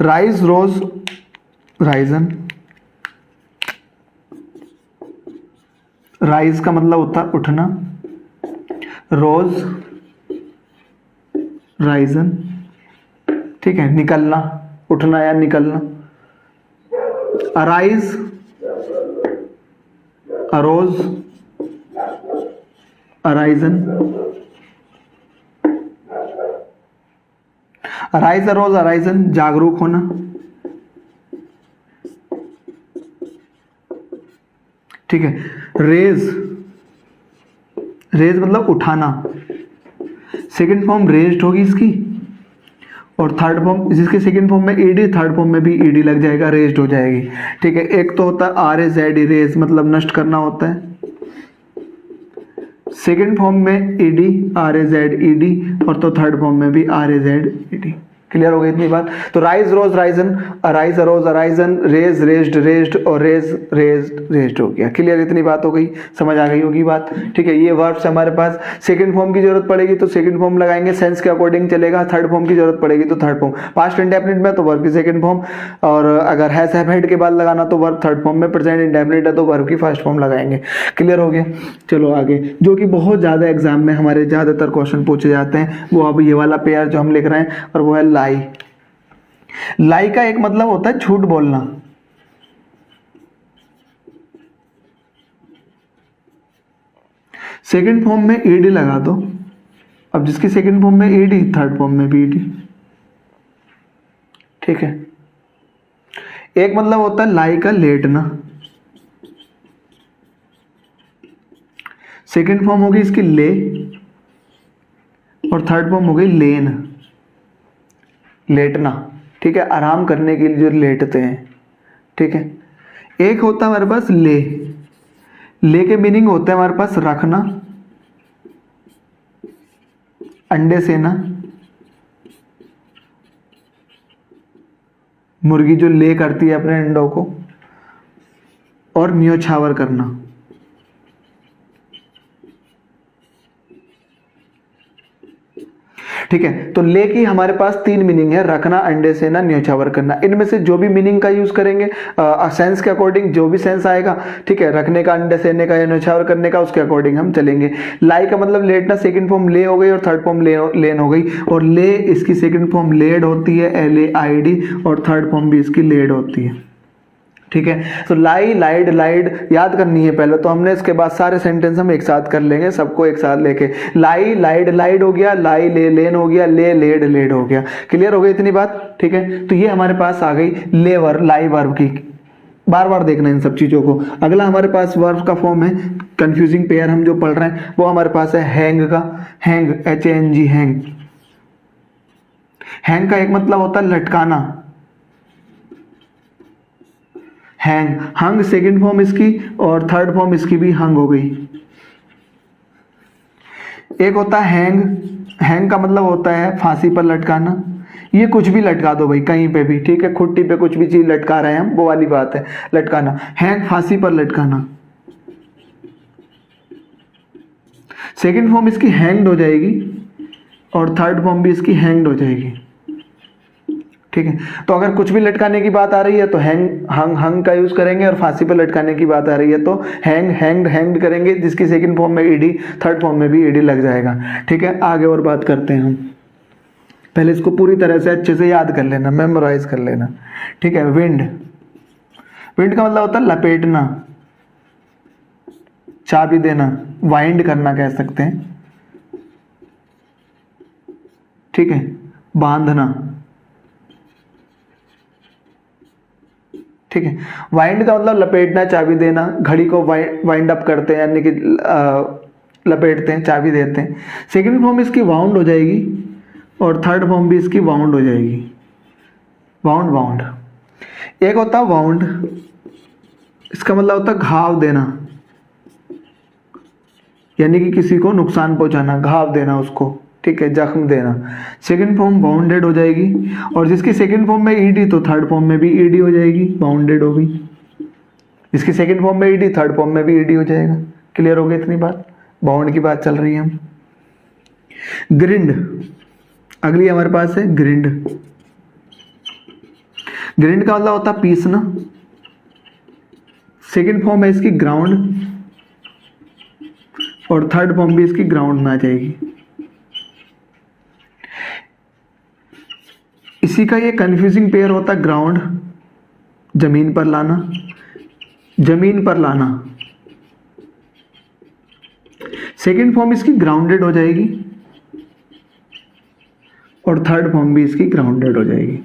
rise rose Ryzen. Rise का मतलब होता है उठना, रोज राइजन, ठीक है, निकलना, उठना या निकलना। Arise, arose, arisen. Arise, arose, arisen, जागरूक होना, ठीक है। रेज, रेज मतलब उठाना, सेकंड फॉर्म रेज्ड होगी इसकी, और थर्ड फॉर्म, जिसके सेकंड फॉर्म में ईडी, थर्ड फॉर्म में भी ईडी लग जाएगा, रेज्ड हो जाएगी, ठीक है। एक तो होता है R A Z E, raise मतलब नष्ट करना होता है, सेकेंड फॉर्म में E D, R A Z E D, और तो थर्ड फॉर्म में भी R A Z E D. Clear हो गई इतनी बात। तो rise rose risen, arise arose arisen, raise raised raised, और रेज रेज्ड रेज्ड हो गया। क्लियर, इतनी बात हो गई, समझ आ गई होगी बात, ठीक है। ये वर्ब्स हमारे पास सेकंड फॉर्म की जरूरत पड़ेगी तो सेकंड फॉर्म लगाएंगे, सेंस के अकॉर्डिंग चलेगा। थर्ड फॉर्म की जरूरत पड़ेगी तो थर्ड फॉर्म, पास्ट इंडेफिनिट में तो वर्ब की सेकंड फॉर्म, और अगर हैज हैव हैड के बाद लगाना तो वर्ब थर्ड फॉर्म में, प्रेजेंट इंडेफिनिट है तो वर्ब की फर्स्ट फॉर्म लगाएंगे। क्लियर हो गया। चलो आगे, जो कि बहुत ज्यादा एग्जाम में हमारे ज्यादातर क्वेश्चन पूछे जाते हैं, वो अब ये वाला पेयर जो हम लिख रहे हैं, और वो है लाई। लाई का एक मतलब होता है झूठ बोलना, सेकंड फॉर्म में ईडी लगा दो। अब जिसकी सेकंड फॉर्म में ईडी, थर्ड फॉर्म में भी ईडी, ठीक है। एक मतलब होता है लाई का लेटना, सेकंड फॉर्म होगी इसकी ले, और थर्ड फॉर्म हो गई लेन, लेटना, ठीक है, आराम करने के लिए जो लेटते हैं, ठीक है। एक होता है हमारे पास ले, ले के मीनिंग होता है हमारे पास रखना, अंडे सेना, मुर्गी जो ले करती है अपने अंडों को, और न्योछावर करना, ठीक है। तो ले की हमारे पास तीन मीनिंग है, रखना, अंडे सेना, न्योछावर करना। इनमें से जो भी मीनिंग का यूज करेंगे सेंस के अकॉर्डिंग, जो भी सेंस आएगा, ठीक है, रखने का, अंडे सेने का या न्योछावर करने का, उसके अकॉर्डिंग हम चलेंगे। लाई का मतलब लेटना, सेकंड फॉर्म ले हो गई और थर्ड फॉर्म लेन हो गई, और ले इसकी सेकंड फॉर्म लेड होती है, LAID, और थर्ड फॉर्म भी इसकी लेड होती है, ठीक है। तो लाई, लाइड, लाइड याद करनी है पहले तो हमने, इसके बाद सारे सेंटेंस हम एक साथ कर लेंगे, सबको एक साथ लेके। लाई, लाइड, लाइड हो गया, लाई ले लेन हो गया, ले लेड लेड हो गया। क्लियर हो गई इतनी बात, ठीक है। तो ये हमारे पास आ गई ले वर्ब, लाई वर्ब की, बार बार देखना इन सब चीजों को। अगला हमारे पास वर्ब का फॉर्म है, कंफ्यूजिंग पेयर हम जो पढ़ रहे हैं वो हमारे पास है हैंग का, हैंग, HANG, हैंग। हैंग का एक मतलब होता है लटकाना, हैंग, हंग सेकंड फॉर्म इसकी, और थर्ड फॉर्म इसकी भी हंग हो गई। एक होता है हैंग, हैंग का मतलब होता है फांसी पर लटकाना, ये कुछ भी लटका दो भाई, कहीं पे भी, ठीक है, खुट्टी पे कुछ भी चीज लटका रहे हैं हम, वो वाली बात है लटकाना। हैंग, फांसी पर लटकाना, सेकंड फॉर्म इसकी हैंग्ड हो जाएगी, और थर्ड फॉर्म भी इसकी हैंग्ड हो जाएगी, ठीक है। तो अगर कुछ भी लटकाने की बात आ रही है तो हैंग, हंग, हंग का यूज करेंगे, और फांसी पर लटकाने की बात आ रही है तो हैंग, हैंग्ड, हैंग्ड करेंगे, जिसकी सेकंड फॉर्म में ईडी, थर्ड फॉर्म में भी ईडी लग जाएगा, ठीक है। आगे और बात करते हैं हम, पहले इसको पूरी तरह से अच्छे से याद कर लेना, मेमोराइज कर लेना, ठीक है। विंड, विंड का मतलब होता है लपेटना, चाबी देना, वाइंड करना कह सकते हैं, ठीक है। बांधना, ठीक है। वाइंड का मतलब लपेटना, चाबी देना। घड़ी को वाइंड अप करते हैं यानी कि लपेटते हैं, चाबी देते हैं। सेकंड फॉर्म इसकी वाउंड हो जाएगी और थर्ड फॉर्म भी इसकी वाउंड हो जाएगी, वाउंड वाउंड। एक होता है वाउंड, इसका मतलब होता है घाव देना, यानी कि किसी को नुकसान पहुंचाना, घाव देना उसको, ठीक है, जख्म देना। सेकंड फॉर्म बाउंडेड हो जाएगी, और जिसकी सेकंड फॉर्म में ईडी तो थर्ड फॉर्म में भी ईडी हो जाएगी, बाउंडेड हो गई। इसकी सेकंड फॉर्म में ईडी, थर्ड फॉर्म में भी ईडी हो जाएगा। क्लियर हो गई इतनी बात? बाउंड की बात चल रही है हम। ग्रिंड, अगली हमारे पास है ग्रिंड। ग्रिंड का मतलब होता है पीसना। सेकंड फॉर्म है इसकी ग्राउंड, और थर्ड फॉर्म भी इसकी ग्राउंड में आ जाएगी। इसी का ये कंफ्यूजिंग पेयर होता है ग्राउंड, जमीन पर लाना, जमीन पर लाना। सेकंड फॉर्म इसकी ग्राउंडेड हो जाएगी, और थर्ड फॉर्म भी इसकी ग्राउंडेड हो जाएगी,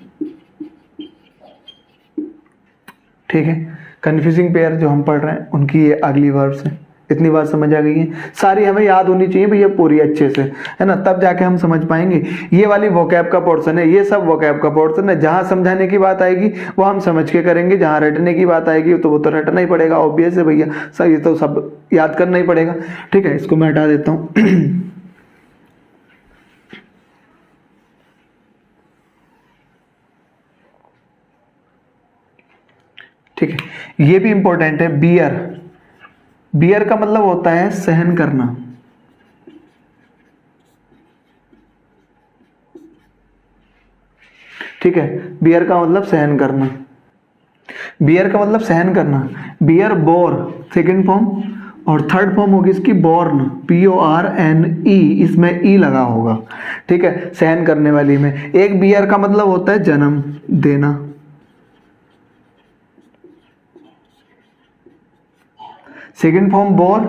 ठीक है। कंफ्यूजिंग पेयर जो हम पढ़ रहे हैं उनकी ये अगली वर्ब्स है। इतनी बात समझ आ गई है? सारी हमें याद होनी चाहिए भैया पूरी अच्छे से, है ना, तब जाके हम समझ पाएंगे। ये वाली वोकैब का पोर्शन है, ये सब वोकैब का पोर्शन है। जहां समझाने की बात आएगी वो हम समझ के करेंगे, जहां रटने की बात आएगी तो वो तो रटना ही पड़ेगा, ऑब्वियस है भैया, सही तो सब याद करना ही पड़ेगा, ठीक है। इसको मैं हटा देता हूं। ठीक है, ये भी इंपॉर्टेंट है। बियर, बियर का मतलब होता है सहन करना, ठीक है। बियर का मतलब सहन करना, बियर का मतलब सहन करना। बियर बोर सेकंड फॉर्म, और थर्ड फॉर्म होगी इसकी बॉर्न, PORNE, इसमें ई लगा होगा, ठीक है, सहन करने वाली में। एक बियर का मतलब होता है जन्म देना, सेकेंड फॉर्म बोर,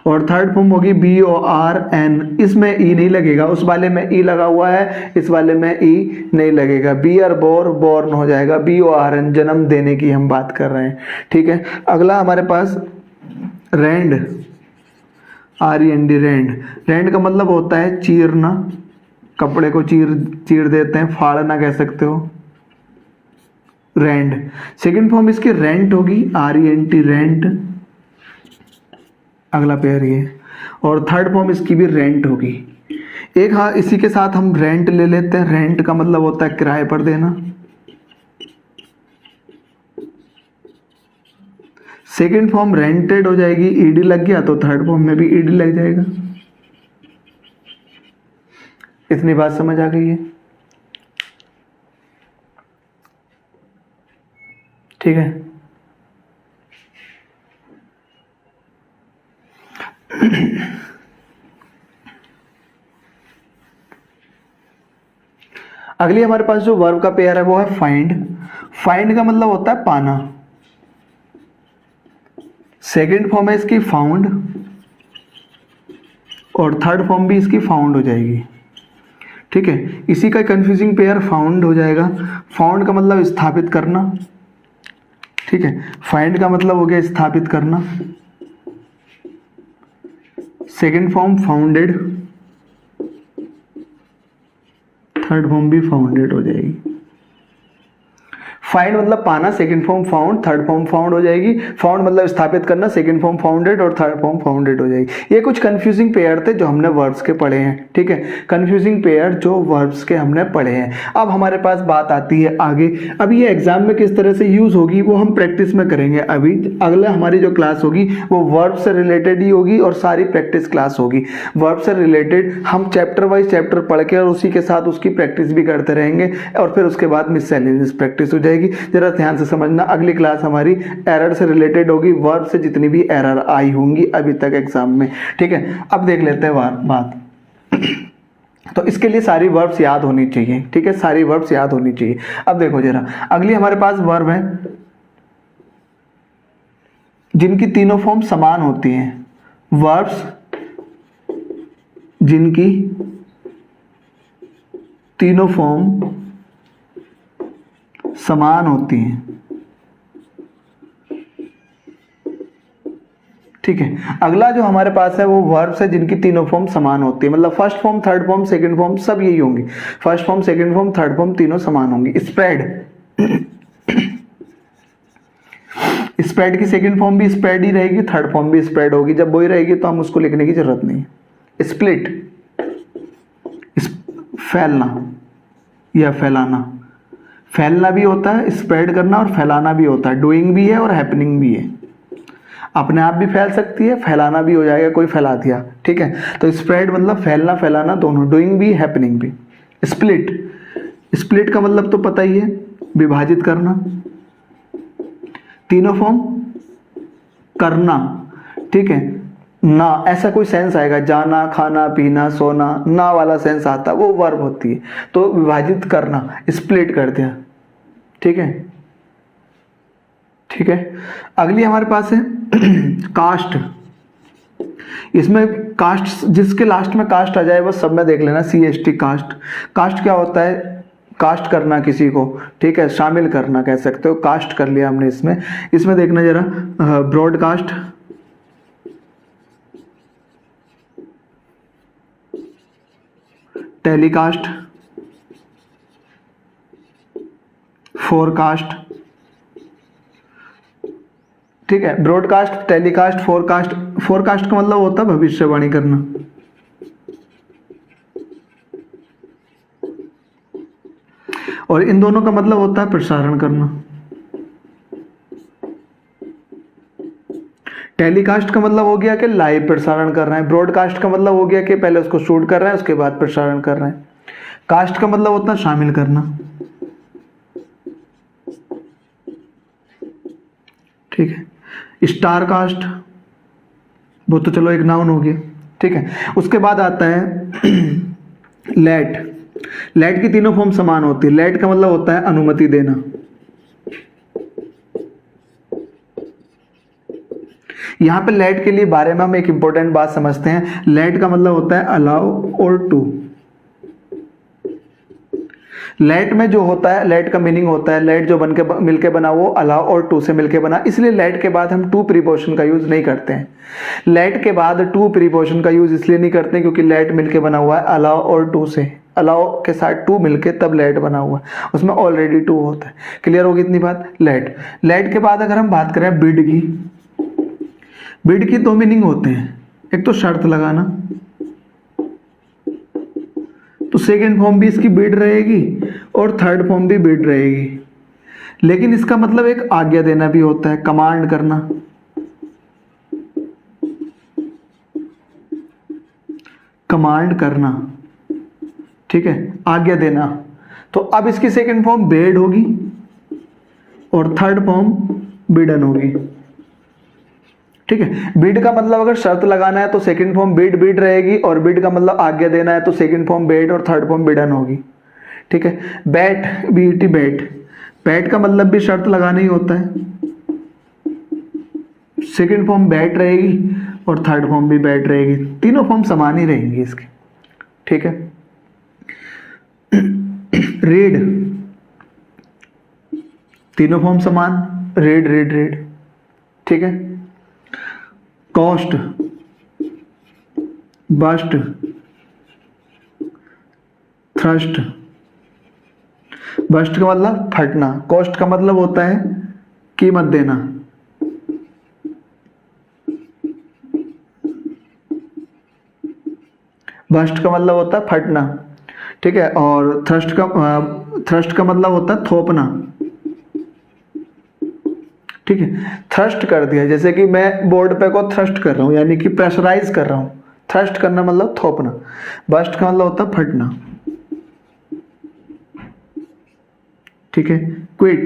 और थर्ड फॉर्म होगी BORN, इसमें ई नहीं लगेगा, उस वाले में ई लगा हुआ है, इस वाले में ई नहीं लगेगा। बियर बोर, बॉर्न हो जाएगा। BORN, जन्म देने की हम बात कर रहे हैं, ठीक है। अगला हमारे पास रेंड, REND, रेंड। रेंड का मतलब होता है चीरना, कपड़े को चीर देते हैं, फाड़ना कह सकते हो, रेंड। सेकेंड फॉर्म इसकी रेंट होगी, RENT, रेंट, अगला पेयर ये, और थर्ड फॉर्म इसकी भी रेंट होगी। एक हाँ इसी के साथ हम रेंट ले लेते हैं। रेंट का मतलब होता है किराए पर देना। सेकेंड फॉर्म रेंटेड हो जाएगी, ED लग गया तो थर्ड फॉर्म में भी ED लग जाएगा। इतनी बात समझ आ गई है? ठीक है। अगली हमारे पास जो वर्ब का पेयर है वो है फाइंड। फाइंड का मतलब होता है पाना। सेकेंड फॉर्म है इसकी फाउंड, और थर्ड फॉर्म भी इसकी फाउंड हो जाएगी, ठीक है। इसी का कंफ्यूजिंग पेयर फाउंड हो जाएगा। फाउंड का मतलब स्थापित करना, ठीक है। फाइंड का मतलब हो गया स्थापित करना। Second form founded, third form भी फाउंडेड हो जाएगी। फाइंड मतलब पाना, second form found, third form found हो जाएगी। फाउंड मतलब स्थापित करना, सेकंड फॉर्म फाउंडेड, और थर्ड फॉर्म फाउंडेड हो जाएगी। ये कुछ कंफ्यूजिंग पेयर थे जो हमने वर्ब्स के पढ़े हैं, ठीक है। कंफ्यूजिंग पेयर जो वर्ब्स के हमने पढ़े हैं। अब हमारे पास बात आती है आगे। अब ये एग्जाम में किस तरह से यूज होगी वो हम प्रैक्टिस में करेंगे। अभी अगला हमारी जो क्लास होगी वो वर्ब से रिलेटेड ही होगी, और सारी प्रैक्टिस क्लास होगी। वर्ब से रिलेटेड हम चैप्टर वाइज चैप्टर पढ़ के और उसी के साथ उसकी प्रैक्टिस भी करते रहेंगे, और फिर उसके बाद मिससेलेनियस प्रैक्टिस हो जाएगी। जरा ध्यान से समझना, अगली क्लास हमारी एरर से रिलेटेड होगी, वर्ब से जितनी भी एरर आई होंगी अभी तक एग्जाम में, ठीक है। अब देख लेते हैं बात। तो इसके लिए सारी वर्ब्स याद होनी चाहिए, ठीक है, सारी वर्ब्स याद होनी चाहिए। अब देखो जरा, अगली हमारे पास वर्ब है जिनकी तीनों फॉर्म समान होती हैं, वर्ब्स जिनकी तीनों फॉर्म समान होती हैं। ठीक है, अगला जो हमारे पास है वो वर्ब्स है जिनकी तीनों फॉर्म समान होती है, मतलब first form, third form, second form सब यही होंगी। First form, second form, third form तीनों समान होंगी। स्प्रेड, स्प्रेड की सेकंड फॉर्म भी स्प्रेड ही रहेगी, थर्ड फॉर्म भी स्प्रेड होगी। जब वही रहेगी तो हम उसको लिखने की जरूरत नहीं है। स्प्लिट, फैलना या फैलाना, फैलना भी होता है, स्प्रेड करना और फैलाना भी होता है। डूइंग भी है और हैपनिंग भी है। अपने आप भी फैल सकती है, फैलाना भी हो जाएगा, कोई फैला दिया। ठीक है, तो स्प्रेड मतलब फैलना फैलाना दोनों, डूइंग भी हैपनिंग भी। स्प्लिट, स्प्लिट का मतलब तो पता ही है, विभाजित करना। तीनों फॉर्म करना। ठीक है, ना ऐसा कोई सेंस आएगा, जाना, खाना, पीना, सोना, ना वाला सेंस आता, वो वर्ब होती है। तो विभाजित करना, स्प्लिट कर दिया। ठीक है, ठीक है। अगली हमारे पास है कास्ट। इसमें कास्ट, जिसके लास्ट में कास्ट आ जाए बस सब में देख लेना, CST कास्ट। कास्ट क्या होता है? कास्ट करना किसी को, ठीक है, शामिल करना कह सकते हो। कास्ट कर लिया हमने इसमें। इसमें देखना जरा, ब्रॉडकास्ट, टेलीकास्ट, फोरकास्ट। ठीक है, ब्रॉडकास्ट, टेलीकास्ट, फोरकास्ट। फोरकास्ट का मतलब होता है भविष्यवाणी करना। और इन दोनों का मतलब होता है प्रसारण करना। टेलीकास्ट का मतलब हो गया कि लाइव प्रसारण कर रहे हैं। ब्रॉडकास्ट का मतलब हो गया कि पहले उसको शूट कर रहे हैं, उसके बाद प्रसारण कर रहे हैं। कास्ट का मतलब होता है शामिल करना। ठीक है, स्टार कास्ट, वो तो चलो एक नाउन हो गया। ठीक है, उसके बाद आता है लेट। लेट की तीनों फॉर्म समान होती है। लेट का मतलब होता है अनुमति देना। यहां पे लेट के लिए बारे में हम एक इंपॉर्टेंट बात समझते हैं। लेट का मतलब होता है अलाउ और टू। लेट में जो होता है, लेट का मीनिंग होता है, लेट जो बन के मिलके बना वो अलाउ और टू से मिलके बना, इसलिए लेट के बाद हम टू प्रीपोजिशन का यूज नहीं करते हैं। लेट के बाद टू प्रीपोजिशन का यूज इसलिए नहीं करते हैं क्योंकि लेट मिलके बना हुआ है अलाउ और टू से। अलाउ के साथ टू मिलके तब लेट बना हुआ है, उसमें ऑलरेडी टू होता है। क्लियर होगी इतनी बात? लेट। लेट के बाद अगर हम बात करें बिड की, बिड की दो मीनिंग होते हैं। एक तो शर्त लगाना, तो सेकेंड फॉर्म भी इसकी बिड रहेगी और थर्ड फॉर्म भी बिड रहेगी। लेकिन इसका मतलब एक आज्ञा देना भी होता है, कमांड करना। कमांड करना, ठीक है, आज्ञा देना। तो अब इसकी सेकेंड फॉर्म बेड होगी और थर्ड फॉर्म बिडन होगी। ठीक है, बिड का मतलब अगर शर्त लगाना है तो सेकंड फॉर्म बिड बिड रहेगी, और बिड का मतलब आज्ञा देना है तो सेकंड फॉर्म बेड और थर्ड फॉर्म बिडन होगी। ठीक है, बैट, बीटी बैट, बैट का मतलब भी शर्त लगाना ही होता है। सेकंड फॉर्म बैट रहेगी और थर्ड फॉर्म भी बैट रहेगी, तीनों फॉर्म समान ही रहेंगी इसके। ठीक है, रीड, तीनों फॉर्म समान, रीड रीड रीड। ठीक है, कॉस्ट, बस्ट, थ्रस्ट। बस्ट का मतलब फटना, कॉस्ट का मतलब होता है कीमत देना। बस्ट का मतलब होता है फटना। ठीक है, और थ्रस्ट का मतलब होता है थोपना। ठीक है, थ्रस्ट कर दिया, जैसे कि मैं बोर्ड पे को थ्रस्ट कर रहा हूं, यानी कि प्रेशराइज कर रहा हूं। थ्रस्ट करना मतलब थोपना। बस्ट का मतलब होता है फटना। ठीक है, क्विट।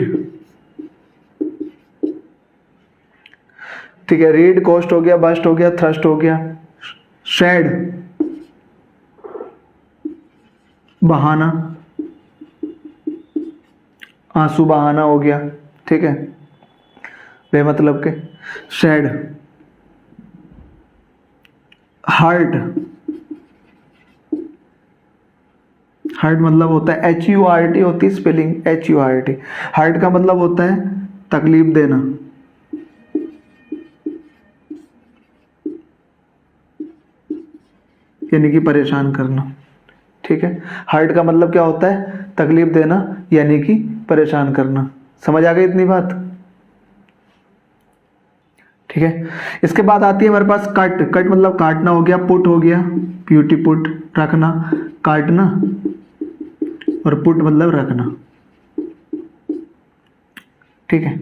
ठीक है, रीड, कॉस्ट हो गया, बस्ट हो गया, थ्रस्ट हो गया। शेड, बहाना, आंसू बहाना हो गया। ठीक है, बेमतलब के। सैड, हार्ट, हार्ट मतलब होता है HURT होती है स्पेलिंग, HURT। हार्ट का मतलब होता है तकलीफ देना, यानी कि परेशान करना। ठीक है, हार्ट का मतलब क्या होता है? तकलीफ देना यानी कि परेशान करना। समझ आ गई इतनी बात? ठीक है, इसके बाद आती है हमारे पास कट। कट मतलब काटना हो गया, पुट हो गया, प्यूटी पुट रखना, काटना, और पुट मतलब रखना। ठीक है,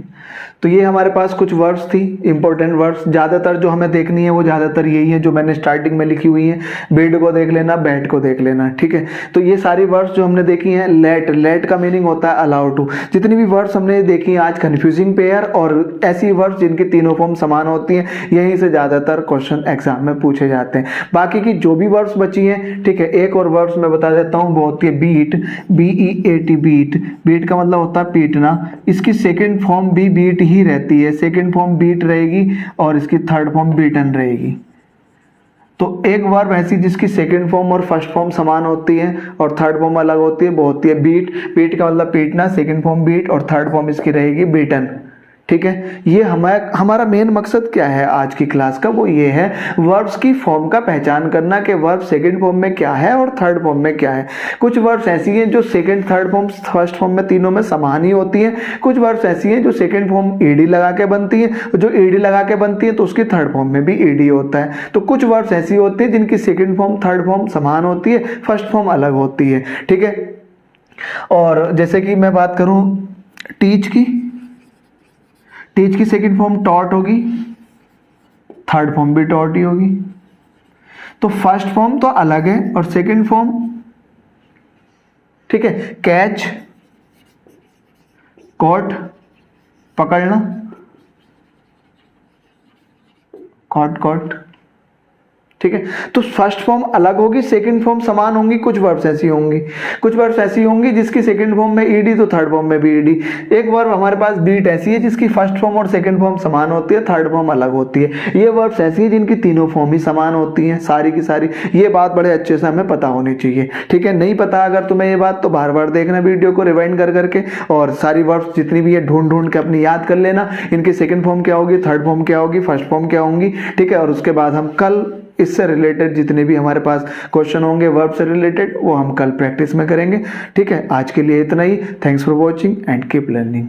तो ये हमारे पास कुछ वर्ड्स थी, इंपॉर्टेंट वर्ड्स। ज़्यादातर जो हमें देखनी है वो ज़्यादातर यही है जो मैंने स्टार्टिंग में लिखी हुई है। बेड को देख लेना, बैट को देख लेना। ठीक है, तो ये सारी वर्ड्स जो हमने देखी हैं। लेट, लेट का मीनिंग होता है अलाउ टू। जितनी भी वर्ड्स हमने देखी हैं आज, कन्फ्यूजिंग पेयर और ऐसी वर्ड्स जिनकी तीनों फॉर्म समान होती हैं, यहीं से ज़्यादातर क्वेश्चन एग्जाम में पूछे जाते हैं। बाकी की जो भी वर्ड्स बची हैं, ठीक है, एक और वर्ड्स मैं बता देता हूँ, वो होती है बीट, BEAT, बीट। बीट का मतलब होता है पीटना। इसकी सेकेंड फॉर्म भी बीट ही रहती है, सेकंड फॉर्म बीट रहेगी और इसकी थर्ड फॉर्म बीटन रहेगी। तो एक वर्ब ऐसी जिसकी सेकंड फॉर्म और फर्स्ट फॉर्म समान होती है और थर्ड फॉर्म अलग होती है, वो होती है बीट। बीट का मतलब पीटना, सेकंड फॉर्म बीट और थर्ड फॉर्म इसकी रहेगी बीटन। ठीक है, ये हमारा मेन मकसद क्या है आज की क्लास का? वो ये है वर्ब्स की फॉर्म का पहचान करना कि वर्ब सेकंड फॉर्म में क्या है और थर्ड फॉर्म में क्या है। कुछ वर्ब्स ऐसी हैं जो second, third form, first form में तीनों में समान ही होती हैं। कुछ वर्ब्स ऐसी हैं जो सेकंड फॉर्म ईडी लगा के बनती है, जो ईडी लगा के बनती है तो उसकी थर्ड फॉर्म में भी ईडी होता है। तो कुछ वर्ब्स ऐसी होती है जिनकी सेकंड फॉर्म, थर्ड फॉर्म समान होती है, फर्स्ट फॉर्म अलग होती है। ठीक है, और जैसे कि मैं बात करूं टीच की, टीच की सेकंड फॉर्म टॉट होगी, थर्ड फॉर्म भी टॉट ही होगी। तो फर्स्ट फॉर्म तो अलग है और सेकंड फॉर्म, ठीक है, कैच, कॉट पकड़ना, कॉट कॉट। ठीक है, तो फर्स्ट फॉर्म अलग होगी, सेकंड फॉर्म समान होंगी। कुछ वर्ब्स ऐसी होंगी, कुछ वर्ब्स ऐसी होंगी जिसकी सेकंड फॉर्म में ईडी तो थर्ड फॉर्म में भी ईडी। एक वर्ब हमारे पास बीट ऐसी है जिसकी फर्स्ट फॉर्म और सेकंड फॉर्म समान होती है, थर्ड फॉर्म अलग होती है। ये वर्ब्स ऐसी है जिनकी तीनों फॉर्म ही समान होती हैं, सारी की सारी। ये बात बड़े अच्छे से हमें पता होनी चाहिए। ठीक है, नहीं पता अगर तुम्हें ये बात तो बार बार देखना वीडियो को रिवाइंड कर करके, और सारी वर्ब्स जितनी भी है ढूंढ ढूंढ के अपनी याद कर लेना। इनकी सेकंड फॉर्म क्या होगी, थर्ड फॉर्म क्या होगी, फर्स्ट फॉर्म क्या होंगी। ठीक है, और उसके बाद हम कल इससे रिलेटेड जितने भी हमारे पास क्वेश्चन होंगे वर्ब से रिलेटेड, वो हम कल प्रैक्टिस में करेंगे। ठीक है, आज के लिए इतना ही। Thanks for watching and keep learning.